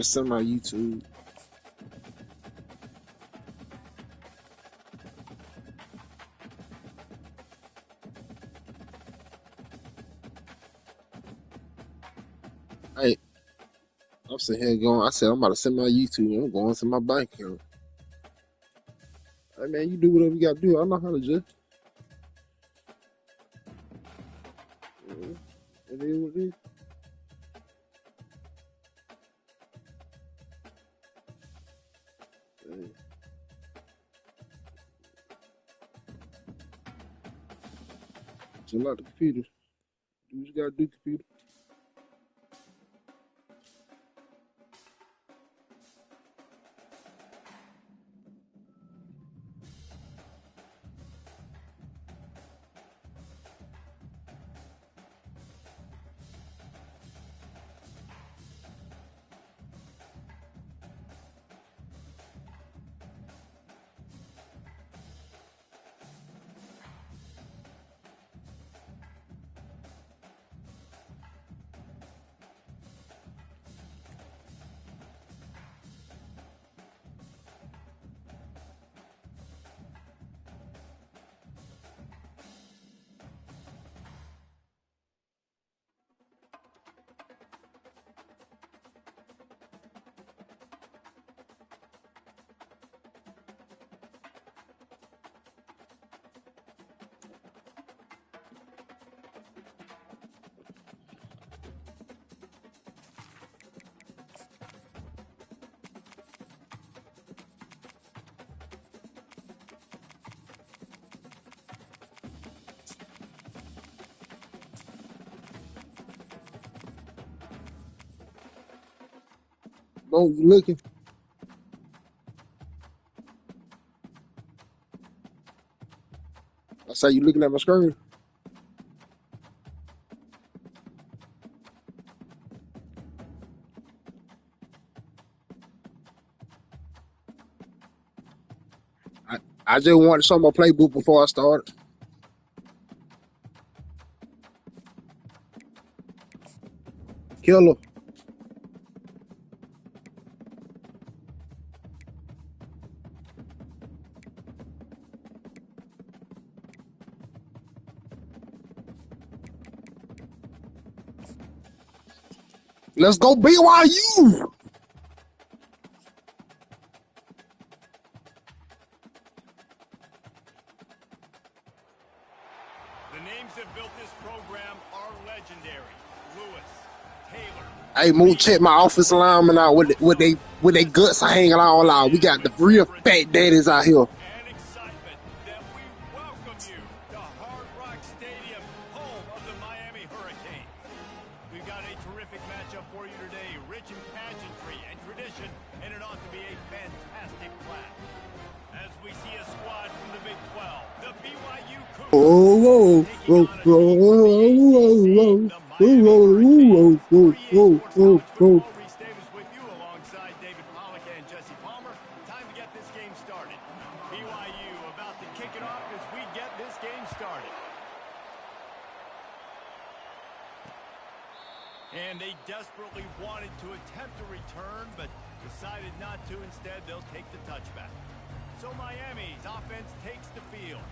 It's on my YouTube. Hey, I'm sitting here going. I said I'm about to send my YouTube. I'm going to my bank account. Hey man, you do whatever you got to do. I know how to just. It is what it is. Hey, just like the computer. Do what you got to do, computer. Bo, you looking? I say you looking at my screen. I just wanted some more playbook before I started. Killer. Let's go BYU. The names that built this program are legendary. Lewis, Taylor. Hey, Moot, check my offensive lineman out with they guts hanging all out. We got the real fat daddies out here. And excitement that we welcome you to Hard Rock Stadium, home of the Miami Hurricanes. We've got a terrific matchup for you today, rich in pageantry and tradition, and it ought to be a fantastic clash. As we see a squad from the Big 12, the BYU Cougars. Oh, whoa, whoa. With you alongside David Pollock and Jesse Palmer. Time to get this game started. BYU about to kick it off as we get this game started. And they desperately wanted to attempt a return, but decided not to. Instead, they'll take the touchback. So Miami's offense takes the field.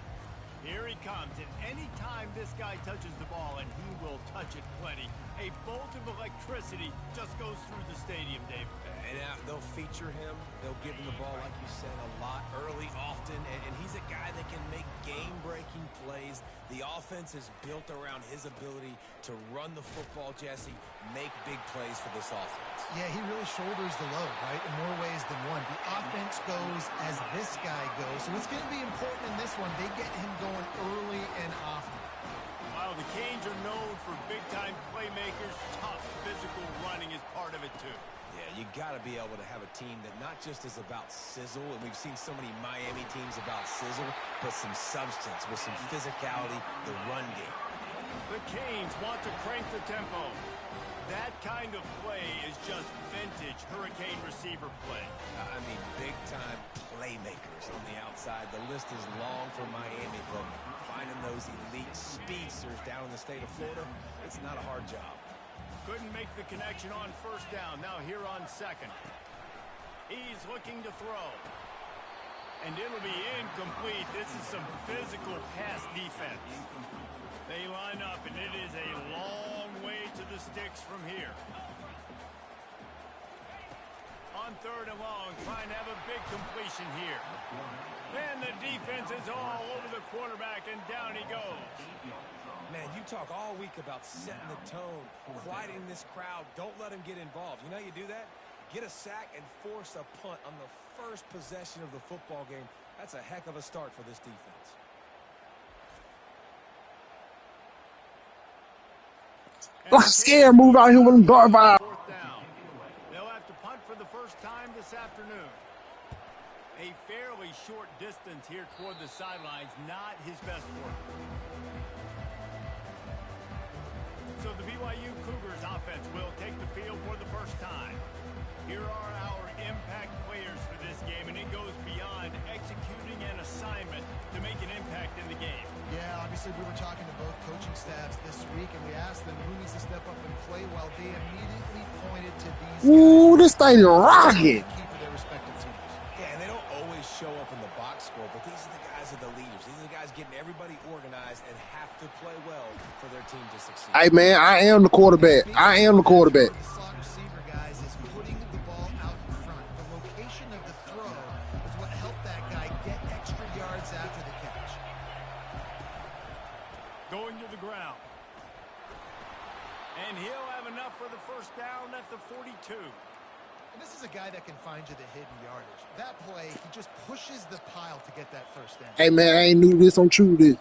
Here he comes, and any time this guy touches the ball, and he will touch it plenty, a bolt of electricity just goes through the stadium, Dave. And they'll feature him. They'll give him the ball, like you said, a lot, early, often, and he's a guy that can make game-breaking plays. The offense is built around his ability to run the football, Jesse, make big plays for this offense. Yeah, he really shoulders the load, right, in more ways than one. The offense goes as this guy goes, so it's going to be important in this one. They get him going early and often. While the Canes are known for big-time playmakers, tough physical running is part of it, too. Yeah, you got to be able to have a team that not just is about sizzle, and we've seen so many Miami teams about sizzle, but some substance with some physicality, the run game. The Canes want to crank the tempo. That kind of play is just vintage Hurricane receiver play. I mean, big-time playmakers on the outside. The list is long for Miami, but finding those elite speedsters down in the state of Florida, it's not a hard job. Couldn't make the connection on first down. Now here on second. He's looking to throw. And it'll be incomplete. This is some physical pass defense. They line up, and it is a long way to the sticks from here. On third and long, trying to have a big completion here. And the defense is all over the quarterback, and down he goes. Man, you talk all week about setting the tone, quieting this crowd. Don't let them get involved. You know how you do that? Get a sack and force a punt on the first possession of the football game. That's a heck of a start for this defense. Like a scare move out here with them dart vibe. They'll have to punt for the first time this afternoon. A fairly short distance here toward the sidelines, not his best work. So the BYU Cougars offense will take the field for the first time. Here are our impact players for this game, and it goes beyond executing an assignment to make an impact in the game. Yeah, obviously we were talking to both coaching staffs this week, and we asked them who needs to step up and play well. They immediately pointed to these guys. Ooh, this thing is rocking. Key for their respective teams. Yeah, and they don't always show up in the box score, but these are the guys that are the leaders. These are the guys getting everybody organized and have to play well for their team to succeed. Hey, man, I am the quarterback. I am the quarterback. The slot receiver, guys, is putting the ball out in front. The location of the throw is what helped that guy get extra yards after the catch. Going to the ground. And he'll have enough for the first down at the 42. And this is a guy that can find you the hidden yardage. That play, he just pushes the pile to get that first down. Hey, man, I ain't new to this. I'm true to this.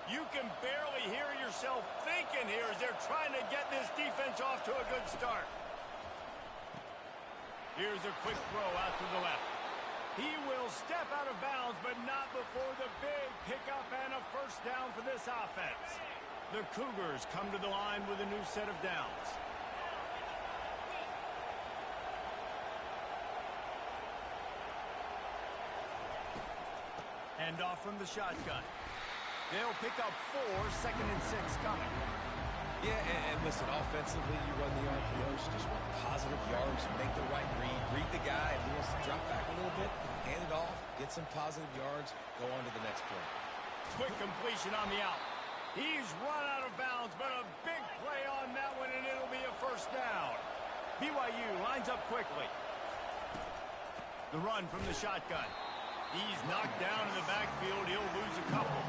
You can barely hear yourself thinking here as they're trying to get this defense off to a good start. Here's a quick throw out to the left. He will step out of bounds, but not before the big pickup and a first down for this offense. The Cougars come to the line with a new set of downs. Hand off from the shotgun. They'll pick up 4, 2nd and 6 coming. Yeah, and listen, offensively, you run the RPOs, just want positive yards, make the right read the guy. If he wants to drop back a little bit, hand it off, get some positive yards, go on to the next play. Quick completion on the out. He's run out of bounds, but a big play on that one, and it'll be a first down. BYU lines up quickly. The run from the shotgun. He's knocked down in the backfield. He'll lose a couple.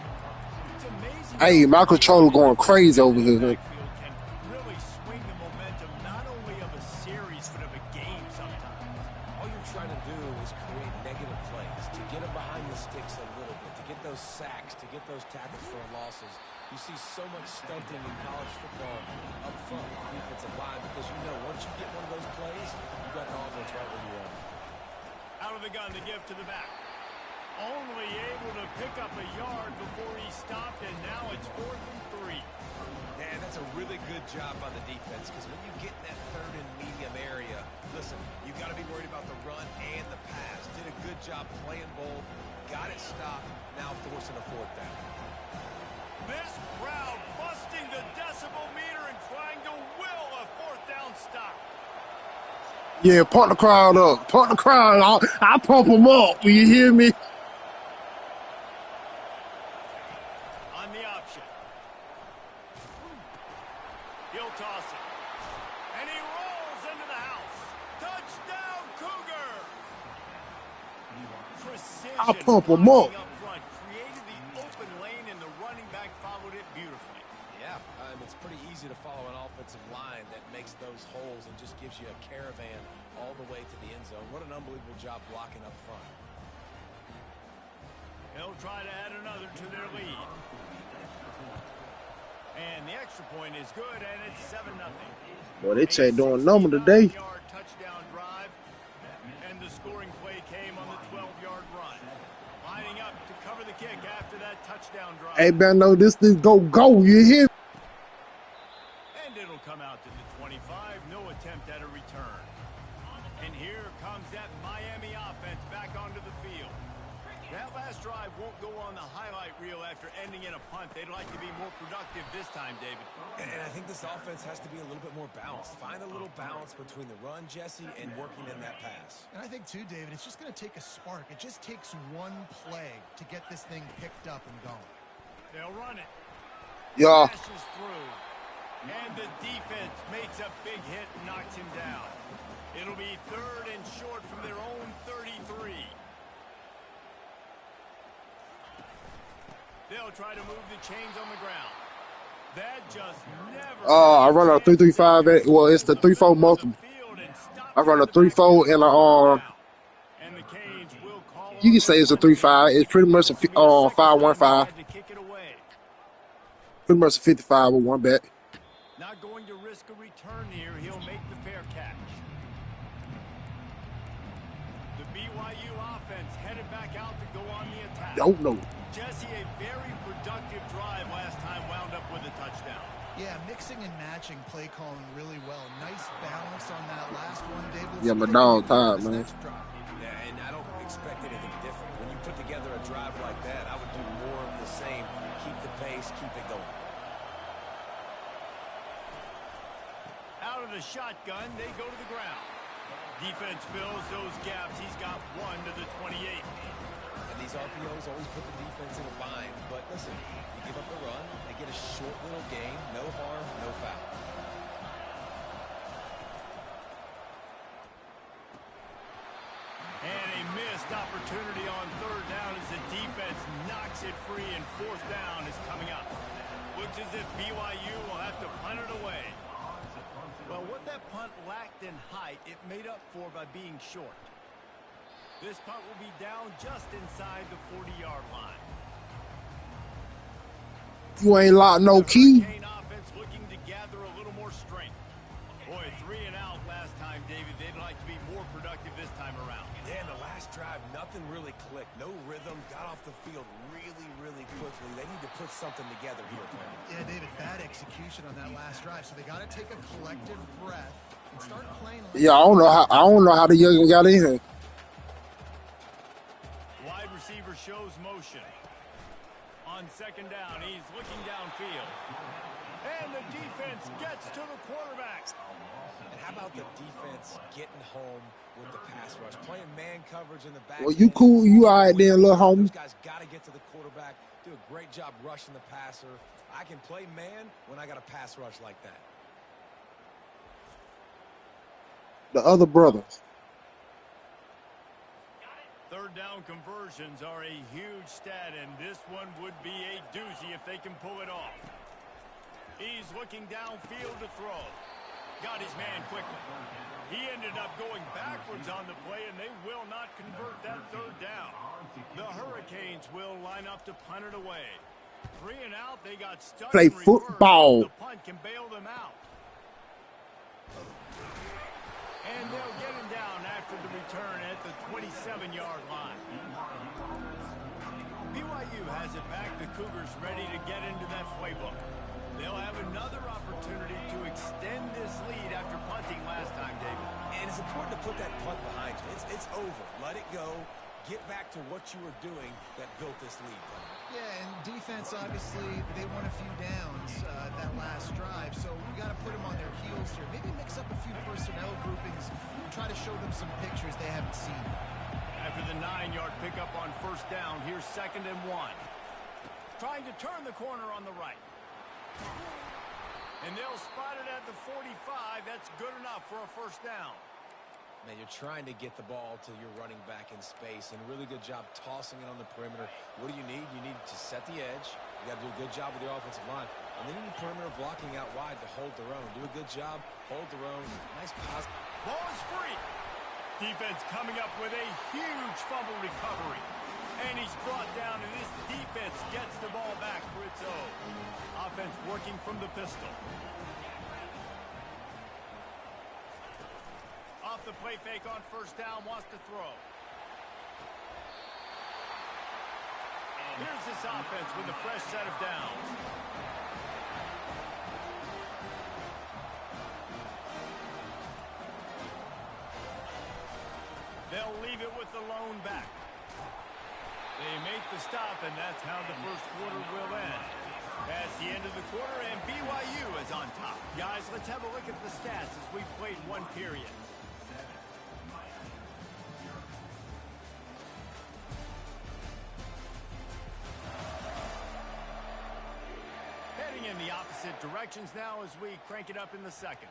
It's amazing. Hey, my controller going crazy over here. Backfield can really swing the momentum not only of a series but of a game sometimes. All you're trying to do is create negative plays, to get them behind the sticks a little bit, to get those sacks, to get those tackles for losses. You see so much stunting in college football up front with the defensive line because you know once you get one of those plays, you've got the offense right where you are. Out of the gun to give to the back. Only able to pick up a yard before he stopped, and now it's 4th and 3. Man, that's a really good job by the defense because when you get in that 3rd and medium area, listen, you got to be worried about the run and the pass. Did a good job playing both, got it stopped, now forcing a 4th down. This crowd busting the decibel meter and trying to will a 4th down stop. Yeah, pump the crowd up. Pump the crowd up. I pump them up. You hear me? On the option. He'll toss it. And he rolls into the house. Touchdown, Cougar! Precision. I pump them up. Up front, created the open lane, and the running back followed it beautifully. Yeah, it's pretty easy to follow an offensive line that makes those holes and just gives you a caravan all the way to the end zone. What an unbelievable job blocking up front. They'll try to add another to their lead. And the extra point is good, and it's 7-0. Boy, they checked doing number today. Touchdown drive, and the scoring play came on the 12-yard run. Lining up to cover the kick after that touchdown drive. Hey, man, no, this thing go. You hear me? And it'll come out to the 25. No attempt at a return. And here comes that Miami offense back onto the field. That last drive won't go on the highlight reel after ending in a punt. They'd like to be more productive this time, David. And I think this offense has to be a little bit more balanced. Find a little balance between the run, Jesse, and working in that pass. And I think, too, David, it's just going to take a spark. It just takes one play to get this thing picked up and going. They'll run it. Yeah. Smashes through. And the defense makes a big hit and knocks him down. It'll be 3rd and short from their own 33. They'll try to move the chains on the ground. That just never... I run a 3-3-5. Well, it's the 3-4 multiple. I run a 3-4 and a And the Canes will call you can say it's a 3-5. It's pretty much a 5-1-5. Pretty much a 55 with one back. Not going to risk a return here. He'll make the fair catch. The BYU offense headed back out to go on the attack. Don't know. Jesse, a very productive drive last time, wound up with a touchdown. Yeah, mixing and matching play calling really well. Nice balance on that last one, David. Yeah, my dog tired, man. Yeah, and I don't expect anything different. When you put together a drive like that, I would do more of the same. Keep the pace, keep it going. Out of the shotgun, they go to the ground. Defense fills those gaps. He's got 1 to the 28. And these RPOs always put the defense in a bind. But listen, you give up the run, they get a short little gain, no harm, no foul. And a missed opportunity on 3rd down as the defense knocks it free, and 4th down is coming up. Looks as if BYU will have to punt it away. Well, what that punt lacked in height, it made up for by being short. This punt will be down just inside the 40-yard line. You ain't locked no key. Hurricane offense looking to gather a little more strength. Boy, 3 and out last time, David. They'd like to be more productive this time around. Yeah, and the last drive, nothing really clicked. No rhythm, got off the field really, really quickly. They need to put something together here, Tony. Yeah, David, bad execution on that last drive. So they got to take a collective breath and start playing. Yeah, I don't know how the youngin got in here. Wide receiver shows motion. On 2nd down, he's looking downfield. And the defense gets to the quarterback. And how about the defense getting home with the pass rush? Playing man coverage in the back. Well, you cool. You all right there, little homie. Those guys got to get to the quarterback. Do a great job rushing the passer. I can play man when I got a pass rush like that. The other brothers. 3rd down conversions are a huge stat, and this one would be a doozy if they can pull it off. He's looking downfield to throw. Got his man quickly. He ended up going backwards on the play, and they will not convert that 3rd down. The Hurricanes will line up to punt it away. 3 and out, they got stuck. Play football. The punt can bail them out. And they'll get him down after the return at the 27-yard line. BYU has it back. The Cougars ready to get into that playbook. They'll have another opportunity to extend this lead after punting last time, David. And it's important to put that punt behind you. It's over. Let it go. Get back to what you were doing that built this lead. Yeah, and defense, obviously, they won a few downs that last drive, so we got to put them on their heels here. Maybe mix up a few personnel groupings and try to show them some pictures they haven't seen. After the 9-yard pickup on 1st down, here's 2nd and 1. Trying to turn the corner on the right. And they'll spot it at the 45. That's good enough for a 1st down. Man, you're trying to get the ball to your running back in space, and a really good job tossing it on the perimeter. What do you need? You need to set the edge. You got to do a good job with your offensive line. And then you need perimeter blocking out wide to hold their own. Do a good job, hold their own. Nice pass. Ball is free. Defense coming up with a huge fumble recovery. And he's brought down, and this defense gets the ball back for its own. Offense working from the pistol. Off the play fake on 1st down, wants to throw. Here's this offense with a fresh set of downs. They'll leave it with the lone back. They make the stop, and that's how the first quarter will end. That's the end of the quarter, and BYU is on top. Guys, let's have a look at the stats as we played one period. Heading in the opposite directions now as we crank it up in the second.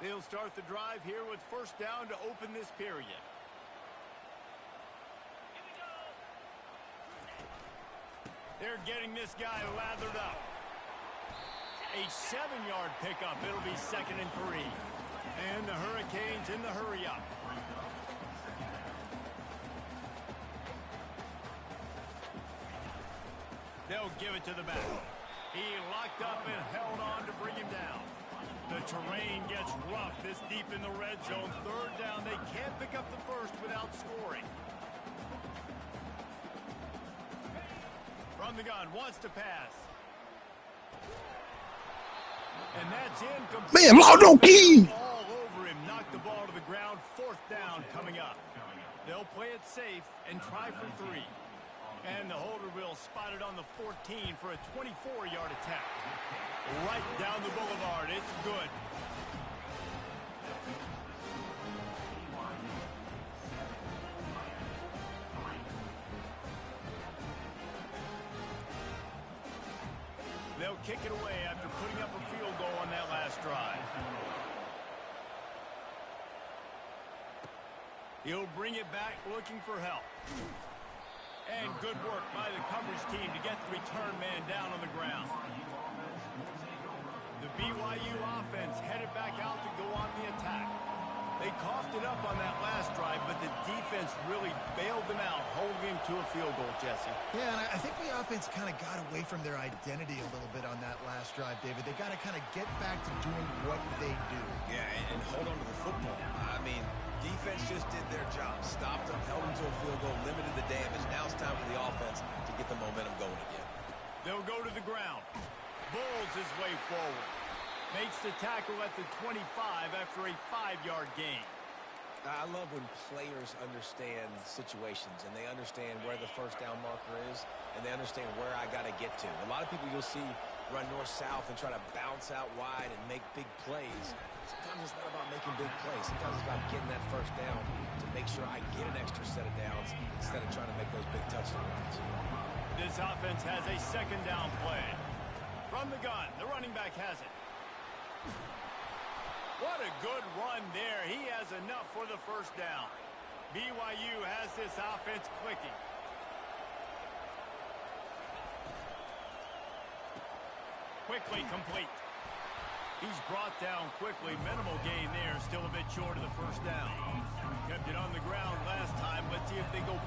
They'll start the drive here with first down to open this period. They're getting this guy lathered up. A 7-yard pickup. It'll be 2nd and 3. And the Hurricanes in the hurry-up. They'll give it to the back. He locked up and held on to bring him down. The terrain gets rough this deep in the red zone. 3rd down. They can't pick up the first without scoring. From the gun, wants to pass. And that's incomplete. Man, Lord, key. All over him. Knocked the ball to the ground. 4th down coming up. They'll play it safe and try for 3. And the holder will spot it on the 14 for a 24-yard attack. Right down the boulevard. It's good. They'll kick it away after putting up a field goal on that last drive. He'll bring it back looking for help. And good work by the coverage team to get the return man down on the ground. The BYU offense headed back out to go on the attack. They coughed it up on that last drive, but the defense really bailed them out, holding him to a field goal, Jesse. Yeah, and I think the offense kind of got away from their identity a little bit on that last drive, David. They got to kind of get back to doing what they do. Yeah, and hold on to the football. I mean, defense just did their job. Stopped them, held them to a field goal, limited the damage. Now it's time for the offense to get the momentum going again. They'll go to the ground. Bulls his way forward. Makes the tackle at the 25 after a 5-yard gain. I love when players understand situations and they understand where the first down marker is and they understand where I got to get to. A lot of people you'll see run north-south and try to bounce out wide and make big plays. Sometimes it's not about making big plays. Sometimes it's about getting that first down to make sure I get an extra set of downs instead of trying to make those big touchdown runs. This offense has a 2nd down play. From the gun, the running back has it. What a good run there. He has enough for the first down. BYU has this offense clicking. Quickly complete. He's brought down quickly. Minimal gain there. Still a bit short of the first down. Kept it on the ground last time. Let's see if they go back.